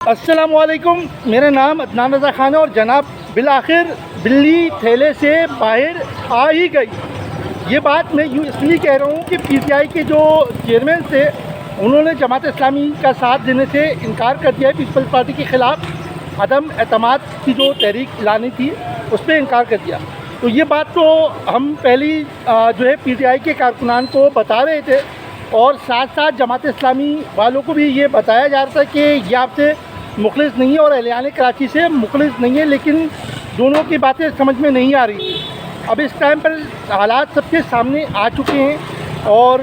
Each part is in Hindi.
अस्सलामुअलैकुम, मेरा नाम अदनान रज़ा खान है और जनाब बिलाखिर बिल्ली थैले से बाहर आ ही गई। ये बात मैं यूँ इसलिए कह रहा हूँ कि पीटीआई के जो चेयरमैन थे उन्होंने जमात इस्लामी का साथ देने से इनकार कर दिया है। पीपल्स पार्टी के ख़िलाफ़ अदम एतमाद की जो तहरीक लानी थी उस पर इनकार कर दिया। तो ये बात तो हम पहली जो है पीटीआई के कारकुनान को बता रहे थे और साथ साथ जमात इस्लामी वालों को भी ये बताया जा रहा था कि ये आपसे मुखलिस नहीं है और अहलियान कराची से मुखलिस नहीं है, लेकिन दोनों की बातें समझ में नहीं आ रही थी। अब इस टाइम पर हालात सबके सामने आ चुके हैं और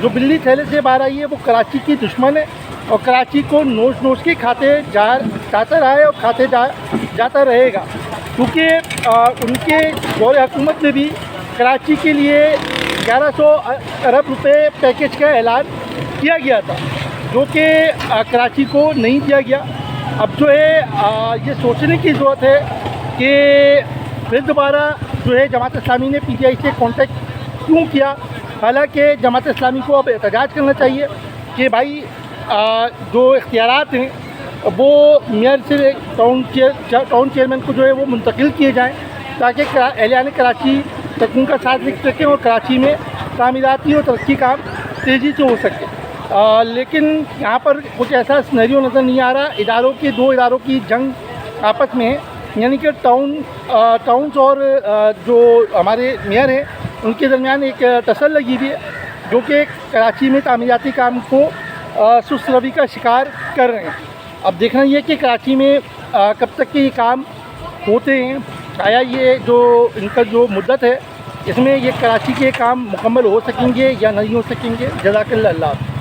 जो बिल्ली थैले से बाहर आई है वो कराची की दुश्मन है और कराची को नोच नोच के जाता रहा है और जाता रहेगा, क्योंकि उनके दौरे हुकूमत में भी कराची के लिए 1100 अरब रुपए पैकेज का ऐलान किया गया था, जो कि कराची को नहीं दिया गया। अब जो है ये सोचने की ज़रूरत है कि फिर दोबारा जो है जमात इस्लामी ने पीटीआई से कांटेक्ट क्यों किया। हालांकि जमात इस्लामी को अब एहतजाज करना चाहिए कि भाई जो इख्तियारात हैं वो मेयर से टाउन चेयरमैन को जो है वो मुंतकिल किए जाएँ ताकि अहलियान कराची तक उनका साथ लिख सकें और कराची में तामीराती और तरक्की काम तेज़ी से हो सके। लेकिन यहाँ पर कुछ ऐसा सिनेरियो नज़र नहीं आ रहा। दो इदारों की जंग आपस में है, यानी कि टाउन्स और जो हमारे मेयर हैं उनके दरमियान एक टसल लगी हुई है, जो कि कराची में तामीराती काम को सुस्त रवि का शिकार कर रहे हैं। अब देखना ये कि कराची में कब तक के ये काम होते हैं, आया ये जो इनका जो मुद्दत है इसमें ये कराची के काम मुकम्मल हो सकेंगे या नहीं हो सकेंगे। जज़ाकल्लाह।